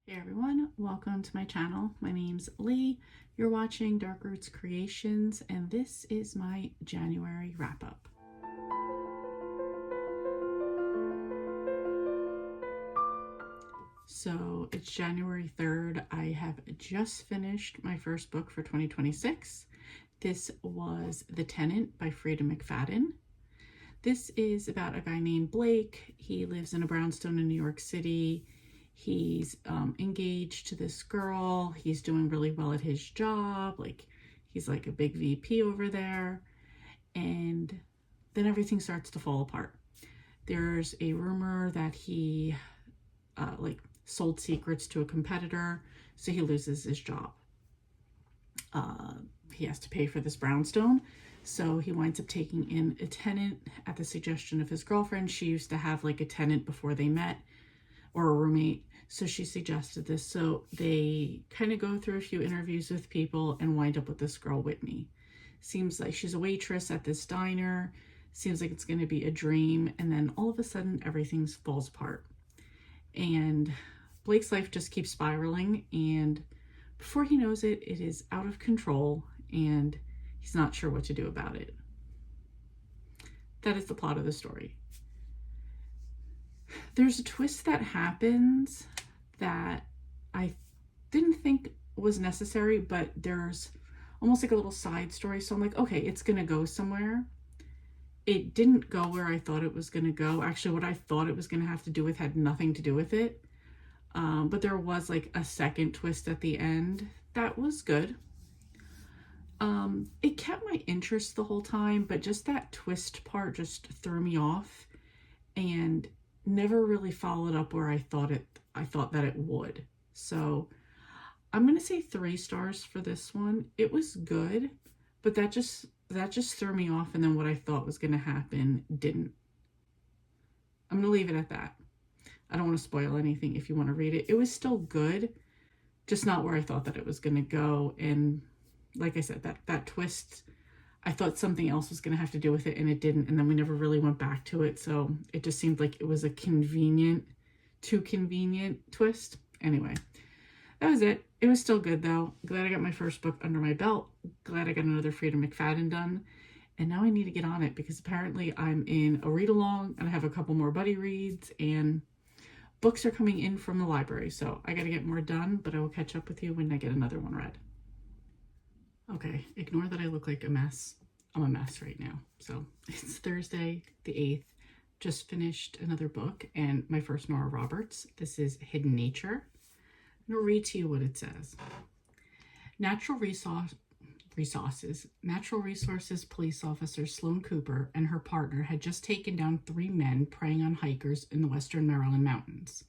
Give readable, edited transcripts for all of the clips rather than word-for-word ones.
Hey everyone, welcome to my channel. My name's Lee. You're watching Dark Roots Creations, and this is my January wrap-up. So it's January 3rd. I have just finished my first book for 2026. This was The Tenant by Frida McFadden. This is about a guy named Blake. He lives in a brownstone in New York City. He's engaged to this girl. He's doing really well at his job. He's like a big VP over there. And then everything starts to fall apart. There's a rumor that he sold secrets to a competitor, so he loses his job. He has to pay for this brownstone, so he winds up taking in a tenant at the suggestion of his girlfriend. She used to have like a tenant before they met, or a roommate, so she suggested this. So they kind of go through a few interviews with people and wind up with this girl, Whitney. Seems like she's a waitress at this diner. Seems like it's going to be a dream, and then all of a sudden everything falls apart. And Blake's life just keeps spiraling, and before he knows it, it is out of control, and he's not sure what to do about it. That is the plot of the story. There's a twist that happens that I didn't think was necessary, but there's almost like a little side story. So I'm like, okay, it's going to go somewhere. It didn't go where I thought it was going to go. Actually, what I thought it was going to have to do with had nothing to do with it. But there was like a second twist at the end that was good. It kept my interest the whole time, but just that twist part just threw me off and never really followed up where I thought that it would. So I'm gonna say 3 stars for this one. It was good, but that just threw me off, and then what I thought was gonna happen didn't. I'm gonna leave it at that. I don't want to spoil anything if you want to read it. It was still good, just not where I thought that it was gonna go. And like I said, that twist, I thought something else was going to have to do with it, and it didn't. And then we never really went back to it. So it just seemed like it was a too convenient twist. Anyway, that was it. It was still good though. Glad I got my first book under my belt. Glad I got another Frida McFadden done. And now I need to get on it because apparently I'm in a read along and I have a couple more buddy reads and books are coming in from the library. So I got to get more done, but I will catch up with you when I get another one read. Okay, ignore that I look like a mess. I'm a mess right now. So it's Thursday, the 8th. Just finished another book, and my first Nora Roberts. This is Hidden Nature. I'm going to read to you what it says. Natural Resources Police Officer Sloan Cooper and her partner had just taken down 3 men preying on hikers in the western Maryland mountains.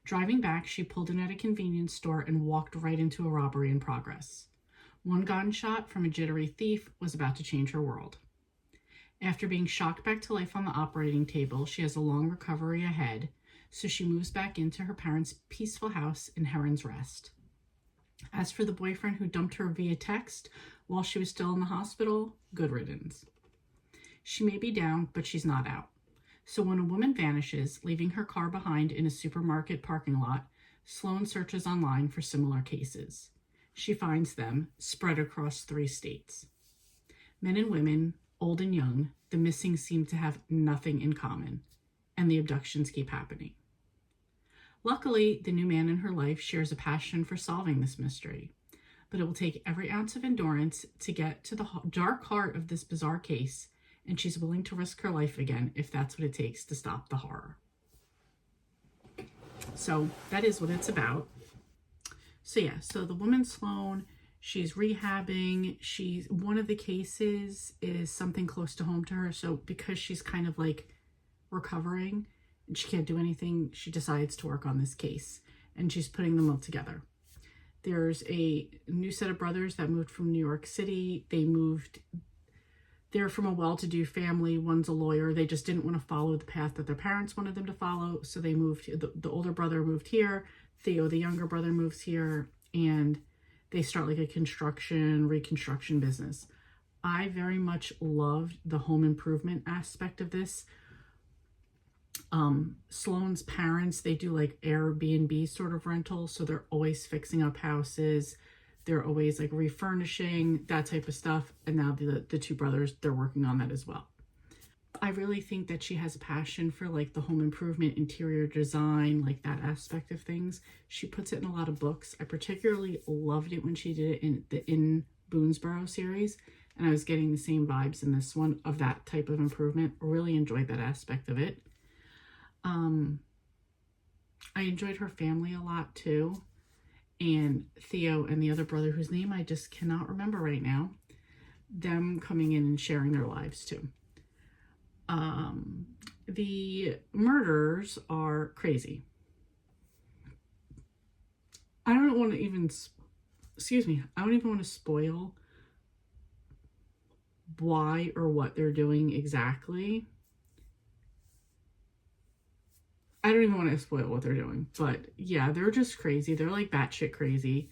Driving back, she pulled in at a convenience store and walked right into a robbery in progress. One gunshot from a jittery thief was about to change her world. After being shocked back to life on the operating table, she has a long recovery ahead, so she moves back into her parents' peaceful house in Heron's Rest. As for the boyfriend who dumped her via text while she was still in the hospital, good riddance. She may be down, but she's not out. So when a woman vanishes, leaving her car behind in a supermarket parking lot, Sloan searches online for similar cases. She finds them spread across 3 states. Men and women, old and young, the missing seem to have nothing in common, and the abductions keep happening. Luckily, the new man in her life shares a passion for solving this mystery, but it will take every ounce of endurance to get to the dark heart of this bizarre case, and she's willing to risk her life again if that's what it takes to stop the horror. So that is what it's about. So yeah, so the woman Sloan, she's rehabbing. One of the cases is something close to home to her. So because she's kind of like recovering and she can't do anything, she decides to work on this case, and she's putting them all together. There's a new set of brothers that moved from New York City. They're from a well-to-do family. One's a lawyer. They just didn't want to follow the path that their parents wanted them to follow. So they moved. The older brother moved here. Theo, the younger brother, moves here, and they start like a reconstruction business. I very much loved the home improvement aspect of this. Sloane's parents, they do like Airbnb sort of rentals, so they're always fixing up houses. They're always like refurnishing, that type of stuff. And now the two brothers, they're working on that as well. I really think that she has a passion for like the home improvement, interior design, like that aspect of things. She puts it in a lot of books. I particularly loved it when she did it in the In Boonesboro series, and I was getting the same vibes in this one of that type of improvement. Really enjoyed that aspect of it. I enjoyed her family a lot too, and Theo and the other brother whose name I just cannot remember right now, them coming in and sharing their lives too. The murders are crazy. I don't want to even, I don't even want to spoil why or what they're doing exactly. I don't even want to spoil what they're doing, but yeah, they're just crazy. They're like batshit crazy.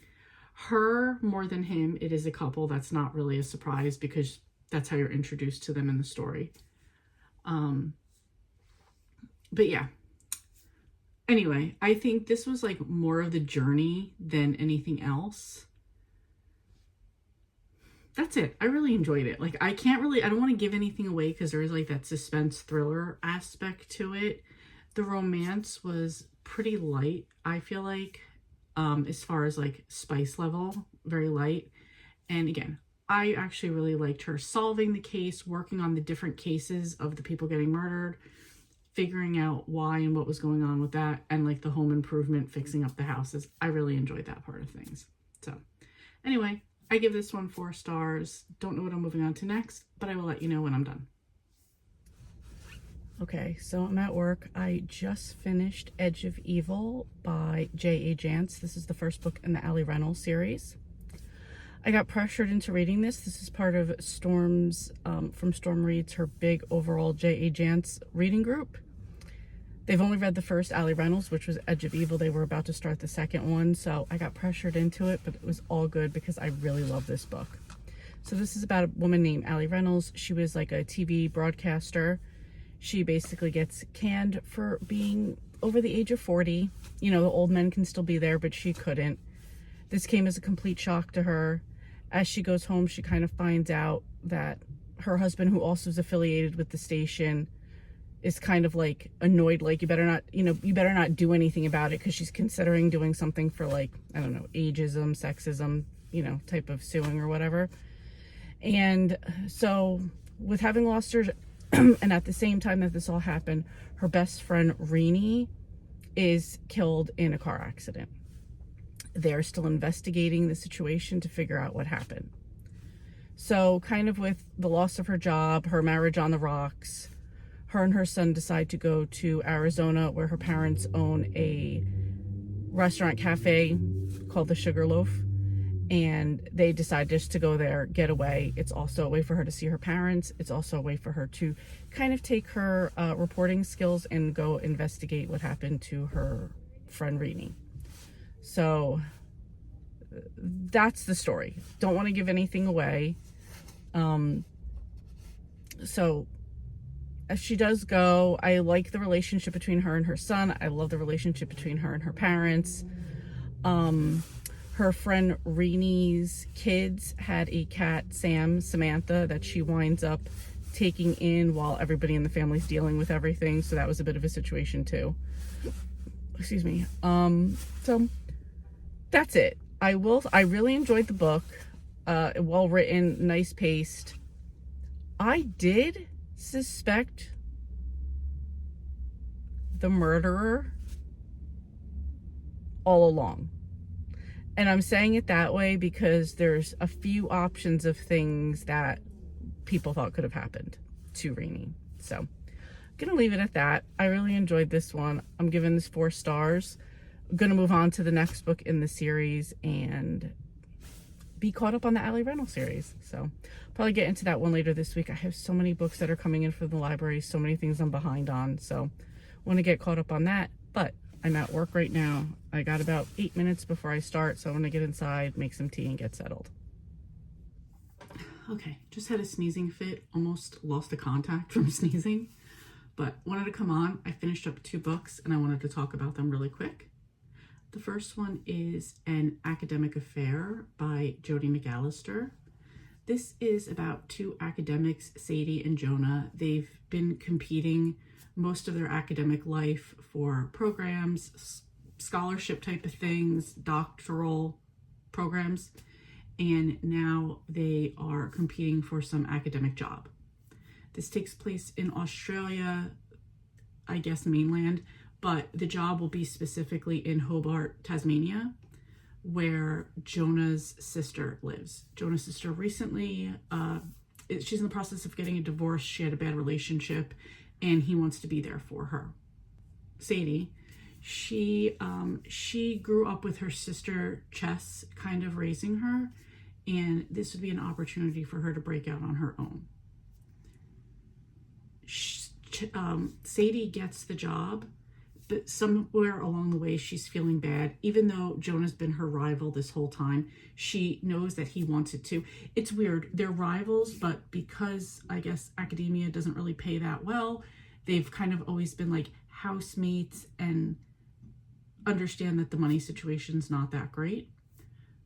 Her more than him, it is a couple. That's not really a surprise because that's how you're introduced to them in the story. But yeah. Anyway, I think this was like more of the journey than anything else. That's it. I really enjoyed it. Like, I don't want to give anything away because there is like that suspense thriller aspect to it. The romance was pretty light, I feel like, as far as like spice level, very light. And again, I actually really liked her solving the case, working on the different cases of the people getting murdered, figuring out why and what was going on with that, and like the home improvement, fixing up the houses. I really enjoyed that part of things. So anyway, I give this one 4 stars. Don't know what I'm moving on to next, but I will let you know when I'm done. Okay, so I'm at work. I just finished Edge of Evil by J.A. Jance. This is the first book in the Ali Reynolds series. I got pressured into reading this. This is part of Storm's, from Storm Reads, her big overall J.A. Jance reading group. They've only read the first Ali Reynolds, which was Edge of Evil. They were about to start the second one, so I got pressured into it, but it was all good because I really love this book. So this is about a woman named Ali Reynolds. She was like a TV broadcaster. She basically gets canned for being over the age of 40. You know, the old men can still be there, but she couldn't. This came as a complete shock to her. As she goes home, she kind of finds out that her husband, who also is affiliated with the station, is kind of like annoyed, like, you better not do anything about it, because she's considering doing something for, like, I don't know, ageism, sexism, you know, type of suing or whatever. And so with having lost her, and at the same time that this all happened, her best friend Renee is killed in a car accident. They're still investigating the situation to figure out what happened. So kind of with the loss of her job, her marriage on the rocks, her and her son decide to go to Arizona, where her parents own a restaurant cafe called the Sugarloaf. And they decide just to go there, get away. It's also a way for her to see her parents. It's also a way for her to kind of take her reporting skills and go investigate what happened to her friend Renee. So that's the story. Don't want to give anything away. So as she does go, I like the relationship between her and her son. I love the relationship between her and her parents. Her friend Renee's kids had a cat, Samantha, that she winds up taking in while everybody in the family's dealing with everything. So that was a bit of a situation too. Excuse me. So that's it. I really enjoyed the book. Well written, nice paced. I did suspect the murderer all along. And I'm saying it that way because there's a few options of things that people thought could have happened to Renee. So I'm gonna leave it at that. I really enjoyed this one. I'm giving this 4 stars. I'm gonna move on to the next book in the series and be caught up on the Ali Reynolds series. So probably get into that one later this week. I have so many books that are coming in from the library, so many things I'm behind on. So want to get caught up on that, but I'm at work right now. I got about 8 minutes before I start, so I'm gonna get inside, make some tea, and get settled. Okay, just had a sneezing fit. Almost lost a contact from sneezing. but wanted to come on. I finished up 2 books and I wanted to talk about them really quick. The first one is An Academic Affair by Jodi McAllister. This is about 2 academics, Sadie and Jonah. They've been competing most of their academic life for programs, scholarship type of things, doctoral programs, and now they are competing for some academic job. This takes place in Australia, I guess mainland, but the job will be specifically in Hobart, Tasmania, where Jonah's sister lives. Jonah's sister recently, she's in the process of getting a divorce. She had a bad relationship and he wants to be there for her. Sadie, she grew up with her sister Chess kind of raising her, and this would be an opportunity for her to break out on her own. Sadie gets the job, but somewhere along the way she's feeling bad. Even though Jonah's been her rival this whole time, she knows that he wants it too. It's weird, they're rivals, but because I guess academia doesn't really pay that well, they've kind of always been like housemates and understand that the money situation's not that great.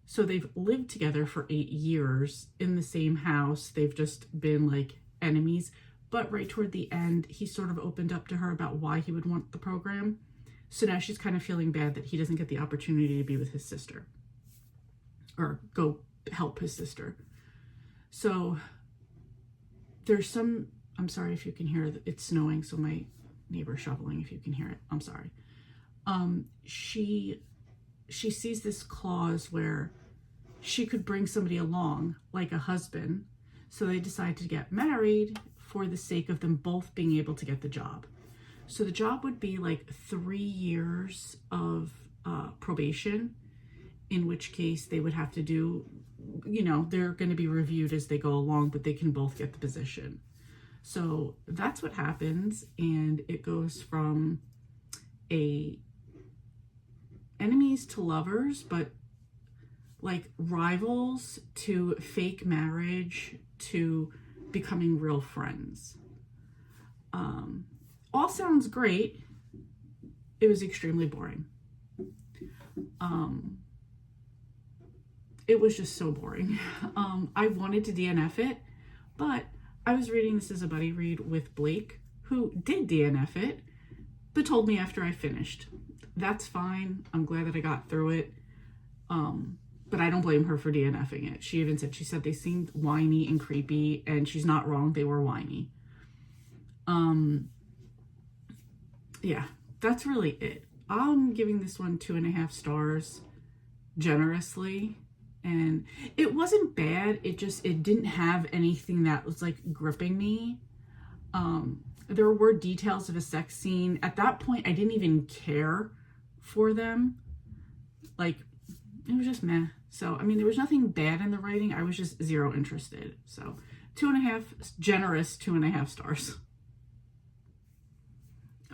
So they've lived together for 8 years in the same house. They've just been like enemies. But right toward the end, he sort of opened up to her about why he would want the program. So now she's kind of feeling bad that he doesn't get the opportunity to be with his sister or go help his sister. So there's some, I'm sorry if you can hear, it's snowing, so my neighbor's shoveling if you can hear it. I'm sorry. She sees this clause where she could bring somebody along, like a husband. So they decide to get married for the sake of them both being able to get the job. So the job would be like 3 years of probation, in which case they would have to do, they're going to be reviewed as they go along, but they can both get the position. So that's what happens, and it goes from enemies to lovers, but like rivals, to fake marriage, to becoming real friends. All sounds great. It was extremely boring. It was just so boring. I wanted to DNF it, but I was reading this as a buddy read with Blake, who did DNF it, but told me after I finished. That's fine. I'm glad that I got through it. But I don't blame her for DNFing it. She even said, they seemed whiny and creepy, and she's not wrong. They were whiny. Yeah, that's really it. I'm giving this one 2.5 stars generously. And it wasn't bad. It didn't have anything that was like gripping me. There were details of a sex scene. At that point, I didn't even care for them. Like, it was just meh. So, I mean, there was nothing bad in the writing. I was just zero interested. So, 2.5, generous 2.5 stars.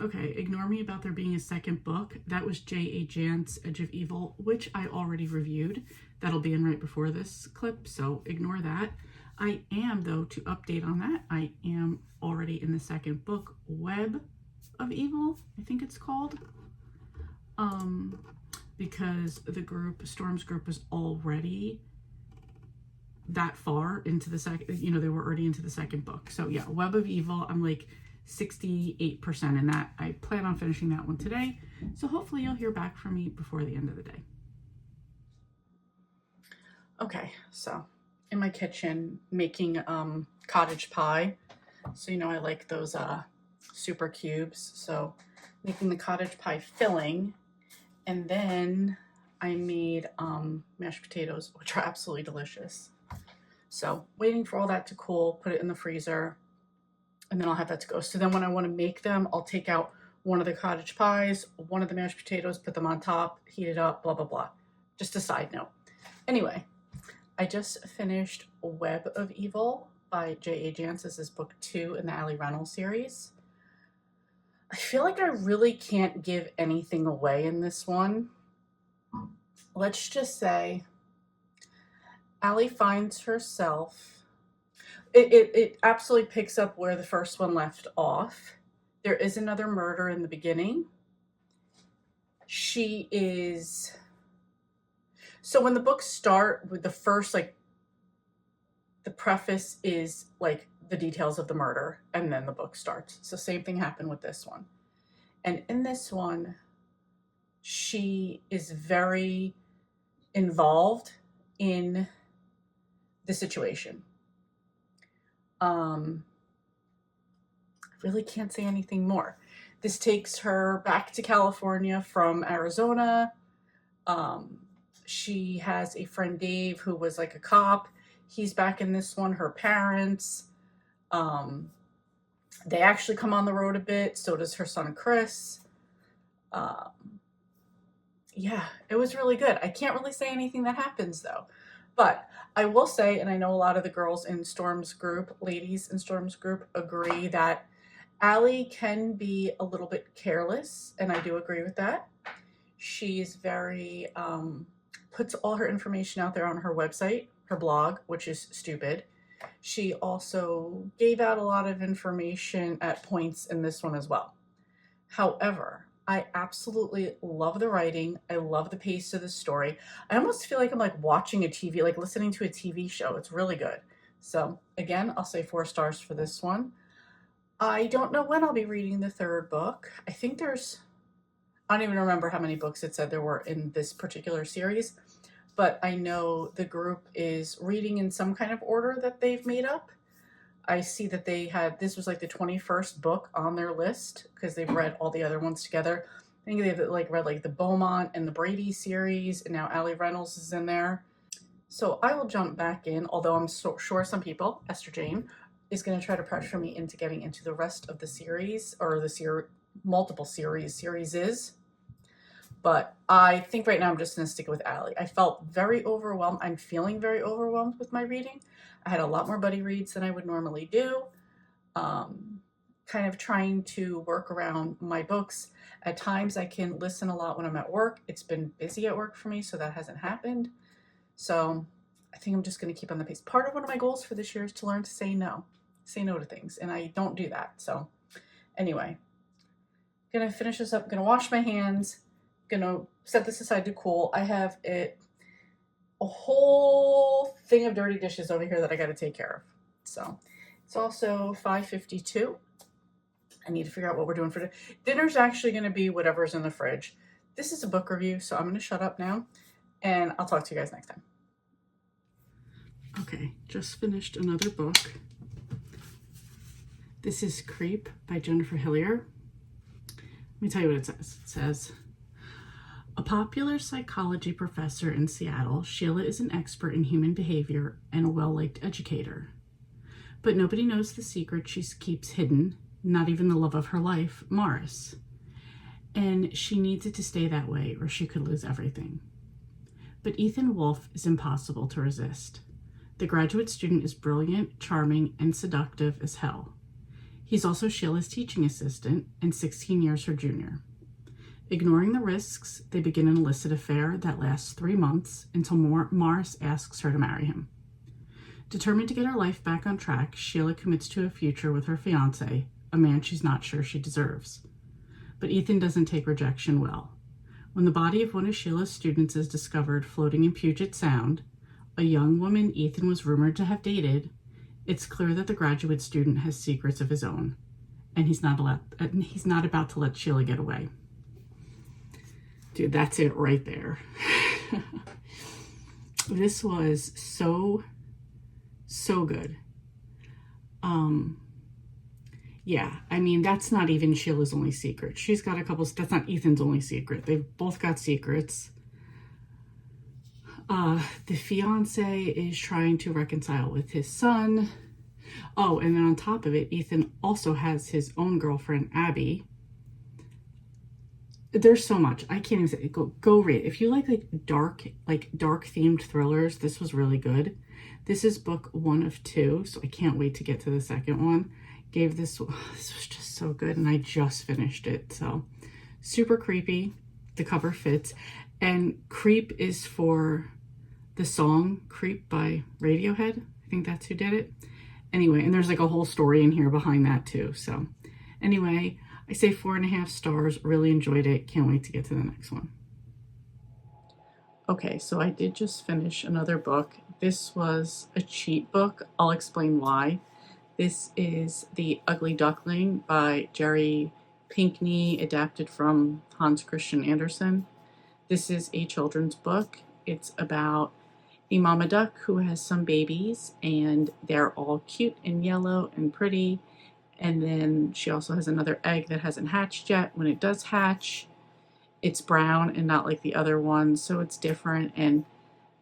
Okay, ignore me about there being a second book. That was J.A. Jant's Edge of Evil, which I already reviewed. That'll be in right before this clip, so ignore that. I am, though, to update on that, I am already in the second book, Web of Evil, I think it's called. Because the group, Storm's group, was already that far into the second, they were already into the second book. So yeah, Web of Evil, I'm like 68% in that. I plan on finishing that one today. So hopefully you'll hear back from me before the end of the day. Okay, so in my kitchen making cottage pie. So I like those super cubes. So making the cottage pie filling. And then I made mashed potatoes, which are absolutely delicious. So waiting for all that to cool, put it in the freezer, and then I'll have that to go. So then when I want to make them, I'll take out one of the cottage pies, one of the mashed potatoes, put them on top, heat it up, blah, blah, blah. Just a side note. Anyway, I just finished Web of Evil by J.A. Jant. This is book 2 in the Ali Reynolds series. I feel like I really can't give anything away in this one. Let's just say Ali finds herself, it absolutely picks up where the first one left off, There is another murder in the beginning. So when the books start with the first, like, the preface is like the details of the murder, and then the book starts. So same thing happened with this one. And in this one, she is very involved in the situation. I really can't say anything more. This takes her back to California from Arizona. She has a friend, Dave, who was like a cop. He's back in this one. Her parents. They actually come on the road a bit. So does her son, Chris. Yeah, it was really good. I can't really say anything that happens, though. But I will say, and I know a lot of the girls in Storm's group, ladies in Storm's group, agree that Allie can be a little bit careless, and I do agree with that. She's very, puts all her information out there on her website, her blog, which is stupid. She also gave out a lot of information at points in this one as well. However, I absolutely love the writing. I love the pace of the story. I almost feel like I'm like watching a TV, like listening to a TV show. It's really good. So again, I'll say 4 stars for this one. I don't know when I'll be reading the 3rd book. I think I don't even remember how many books it said there were in this particular series, but I know the group is reading in some kind of order that they've made up. I see that this was like the 21st book on their list because they've read all the other ones together. I think they've like read like the Beaumont and the Brady series, and now Allie Reynolds is in there. So I will jump back in, although I'm sure some people, Esther Jane, is going to try to pressure me into getting into the rest of the series, or the multiple series. But I think right now I'm just going to stick with Allie. I felt very overwhelmed. I'm feeling very overwhelmed with my reading. I had a lot more buddy reads than I would normally do. Kind of trying to work around my books. At times I can listen a lot when I'm at work. It's been busy at work for me, so that hasn't happened. So I think I'm just going to keep on the pace. Part of one of my goals for this year is to learn to say no to things, and I don't do that. So anyway, gonna finish this up. Gonna wash my hands. Gonna set this aside to cool. I have a whole thing of dirty dishes over here that I got to take care of. So it's also 5:52. I need to figure out what we're doing for dinner. Dinner's actually going to be whatever's in the fridge. This is a book review, so I'm going to shut up now, and I'll talk to you guys next time. Okay, just finished another book. This is Creep by Jennifer Hillier. Let me tell you what it says. It says, a popular psychology professor in Seattle, Sheila is an expert in human behavior and a well-liked educator. But nobody knows the secret she keeps hidden, not even the love of her life, Morris. And she needs it to stay that way or she could lose everything. But Ethan Wolfe is impossible to resist. The graduate student is brilliant, charming, and seductive as hell. He's also Sheila's teaching assistant and 16 years her junior. Ignoring the risks, they begin an illicit affair that lasts 3 months until Morris asks her to marry him. Determined to get her life back on track, Sheila commits to a future with her fiancé, a man she's not sure she deserves. But Ethan doesn't take rejection well. When the body of one of Sheila's students is discovered floating in Puget Sound, a young woman Ethan was rumored to have dated, it's clear that the graduate student has secrets of his own, and he's not about to let Sheila get away. Dude, that's it right there. This was so good. Yeah, I mean, that's not even Sheila's only secret. She's got a couple, that's not Ethan's only secret. They've both got secrets. The fiance is trying to reconcile with his son. Oh, and then on top of it, Ethan also has his own girlfriend, Abby. There's so much. I can't even say, go read. If you like dark themed thrillers, this was really good. This is book 1 of 2, so I can't wait to get to the second one. This was just so good, and I just finished it. So super creepy. The cover fits. And Creep is for the song Creep by Radiohead. I think that's who did it. Anyway, and there's like a whole story in here behind that too. So anyway, I say 4.5 stars. Really enjoyed it. Can't wait to get to the next one. Okay, so I did just finish another book. This was a cheat book. I'll explain why. This is The Ugly Duckling by Jerry Pinkney, adapted from Hans Christian Andersen. This is a children's book. It's about a mama duck who has some babies, and they're all cute and yellow and pretty. And then she also has another egg that hasn't hatched yet. When it does hatch, it's brown and not like the other ones, so it's different. And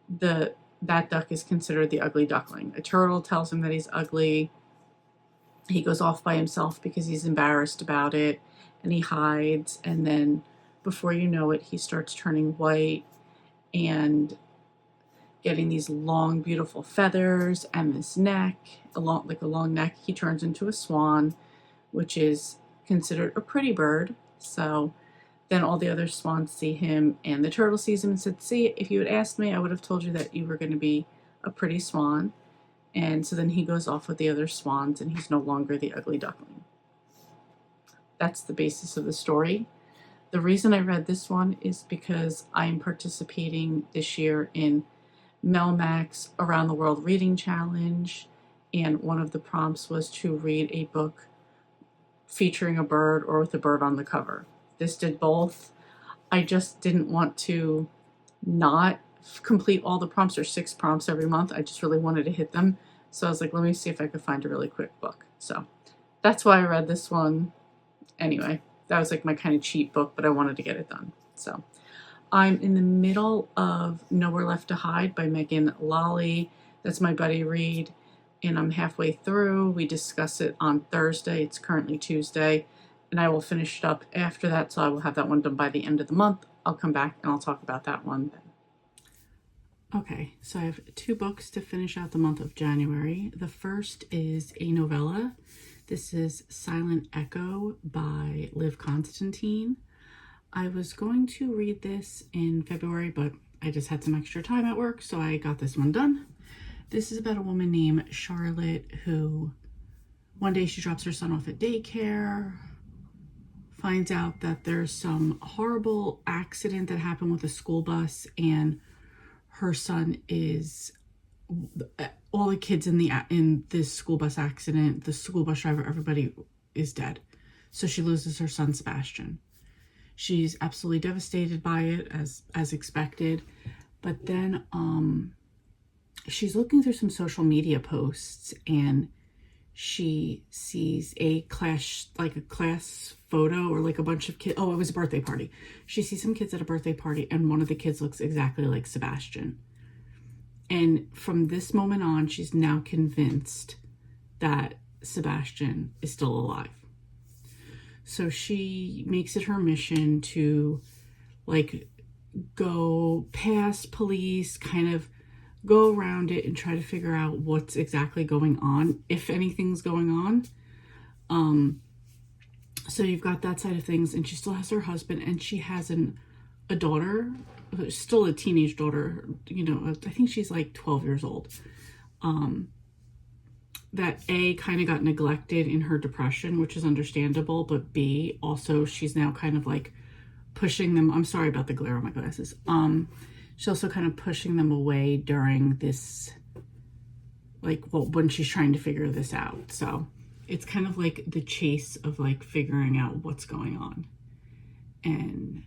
that duck is considered the ugly duckling. A turtle tells him that he's ugly. He goes off by himself because he's embarrassed about it, and he hides. And then before you know it, he starts turning white and getting these long, beautiful feathers and this neck, a long neck. He turns into a swan, which is considered a pretty bird. So then all the other swans see him, and the turtle sees him and said, see, if you had asked me, I would have told you that you were going to be a pretty swan. And so then he goes off with the other swans, and he's no longer the ugly duckling. That's the basis of the story. The reason I read this one is because I am participating this year in Melmac's Around the World Reading Challenge, and one of the prompts was to read a book featuring a bird or with a bird on the cover. This did both. I just didn't want to not complete all the prompts, or 6 prompts every month. I just really wanted to hit them. So I was like, let me see if I could find a really quick book. So that's why I read this one. Anyway, that was like my kind of cheat book, but I wanted to get it done. So I'm in the middle of Nowhere Left to Hide by Megan Lally. That's my buddy read, and I'm halfway through. We discuss it on Thursday. It's currently Tuesday, and I will finish it up after that, so I will have that one done by the end of the month. I'll come back and I'll talk about that one then. Okay, so I have 2 books to finish out the month of January. The first is a novella. This is Silent Echo by Liv Constantine. I was going to read this in February, but I just had some extra time at work, so I got this one done. This is about a woman named Charlotte who one day she drops her son off at daycare, finds out that there's some horrible accident that happened with a school bus, and her son is, all the kids in this school bus accident, the school bus driver, everybody is dead. So she loses her son, Sebastian. She's absolutely devastated by it, as expected. But then she's looking through some social media posts, and she sees a class photo, or like a bunch of kids. Oh, it was a birthday party. She sees some kids at a birthday party, and one of the kids looks exactly like Sebastian. And from this moment on, she's now convinced that Sebastian is still alive. So she makes it her mission to like go past police, kind of go around it and try to figure out what's exactly going on, if anything's going on. So you've got that side of things, and she still has her husband, and she has a daughter, still a teenage daughter, I think she's like 12 years old. That A, kind of got neglected in her depression, which is understandable, but B, also she's now kind of like pushing them. I'm sorry about the glare on my glasses. She's also kind of pushing them away during this, when she's trying to figure this out. So it's kind of like the chase of like figuring out what's going on. And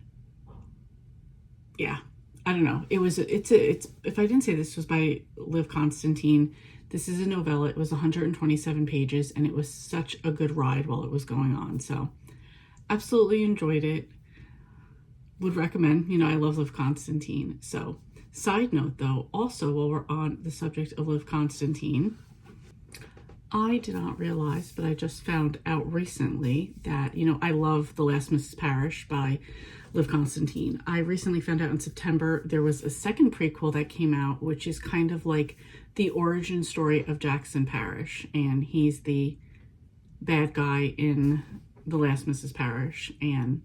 yeah, I don't know. It's if I didn't say this was by Liv Constantine, this is a novella. It was 127 pages, and it was such a good ride while it was going on. So absolutely enjoyed it. Would recommend. I love Liv Constantine. So side note though, also while we're on the subject of Liv Constantine, I did not realize, but I just found out recently that, I love The Last Mrs. Parrish by Liv Constantine. I recently found out in September there was a second prequel that came out, which is kind of like the origin story of Jackson Parrish, and he's the bad guy in The Last Mrs. Parrish, and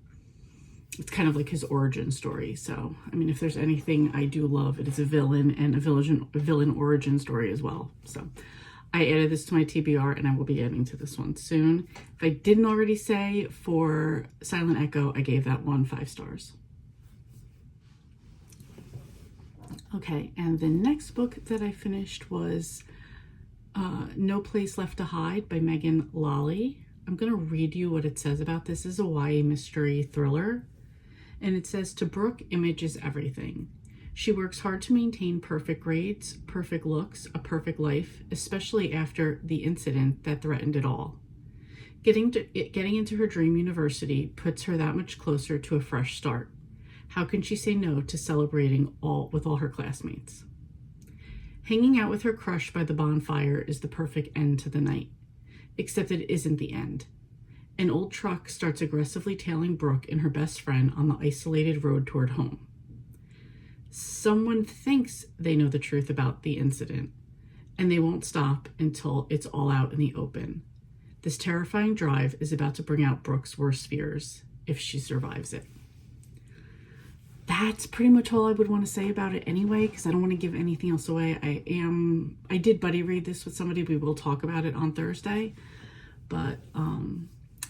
it's kind of like his origin story. So, I mean, if there's anything I do love, it is a villain, and a villain origin story as well. So I added this to my TBR and I will be getting to this one soon. If I didn't already say, for Silent Echo, I gave that one 5 stars. Okay, and the next book that I finished was No Place Left to Hide by Megan Lally. I'm going to read you what it says about this. This is a YA mystery thriller. And it says, to Brooke, image is everything. She works hard to maintain perfect grades, perfect looks, a perfect life, especially after the incident that threatened it all. Getting into her dream university puts her that much closer to a fresh start. How can she say no to celebrating with all her classmates? Hanging out with her crush by the bonfire is the perfect end to the night. Except it isn't the end. An old truck starts aggressively tailing Brooke and her best friend on the isolated road toward home. Someone thinks they know the truth about the incident, and they won't stop until it's all out in the open. This terrifying drive is about to bring out Brooke's worst fears, if she survives it. That's pretty much all I would want to say about it anyway, because I don't want to give anything else away. I did buddy read this with somebody. We will talk about it on Thursday, but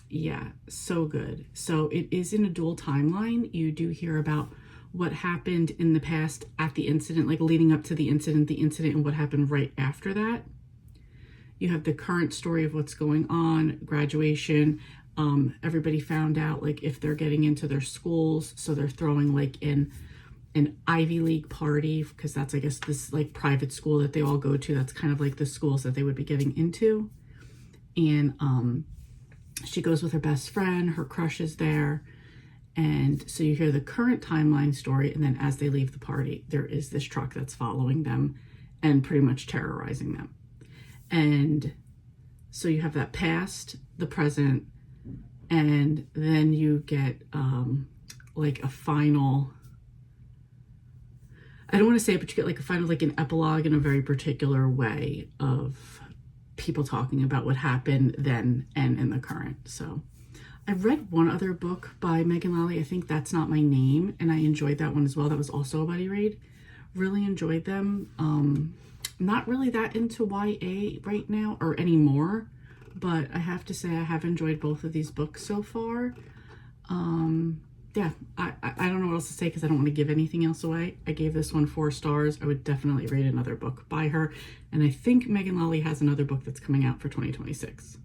yeah, so good. So it is in a dual timeline. You do hear about what happened in the past at the incident, like leading up to the incident, and what happened right after that. You have the current story of what's going on, graduation. Everybody found out like if they're getting into their schools, so they're throwing like an Ivy League party, because that's, I guess, this like private school that they all go to. That's kind of like the schools that they would be getting into. And she goes with her best friend, her crush is there. And so you hear the current timeline story, and then as they leave the party, there is this truck that's following them and pretty much terrorizing them. And so you have that past, the present, and then you get like a final, I don't want to say it, but you get like a final, like an epilogue in a very particular way of people talking about what happened then and in the current. So I've read one other book by Megan Lally. I think That's Not My Name, and I enjoyed that one as well. That was also a buddy read. Really enjoyed them. Not really that into YA right now or anymore, but I have to say I have enjoyed both of these books so far. Yeah, I don't know what else to say because I don't want to give anything else away. I gave this one 4 stars. I would definitely read another book by her. And I think Megan Lally has another book that's coming out for 2026.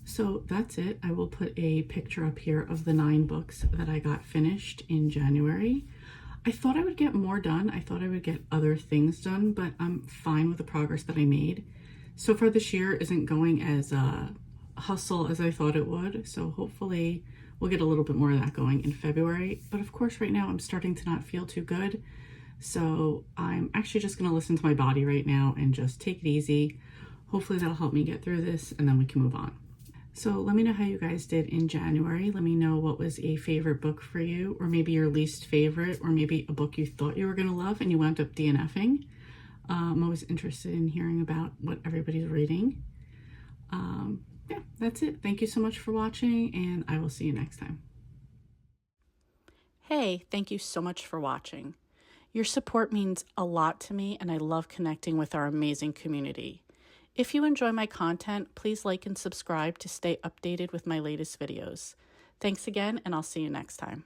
So that's it. I will put a picture up here of the 9 books that I got finished in January. I thought I would get more done. I thought I would get other things done, but I'm fine with the progress that I made. So far this year isn't going as hustle as I thought it would. So hopefully we'll get a little bit more of that going in February. But of course, right now I'm starting to not feel too good. So I'm actually just going to listen to my body right now and just take it easy. Hopefully that'll help me get through this, and then we can move on. So let me know how you guys did in January. Let me know what was a favorite book for you, or maybe your least favorite, or maybe a book you thought you were going to love and you wound up DNFing. I'm always interested in hearing about what everybody's reading. Yeah, that's it. Thank you so much for watching, and I will see you next time. Hey, thank you so much for watching. Your support means a lot to me, and I love connecting with our amazing community. If you enjoy my content, please like and subscribe to stay updated with my latest videos. Thanks again, and I'll see you next time.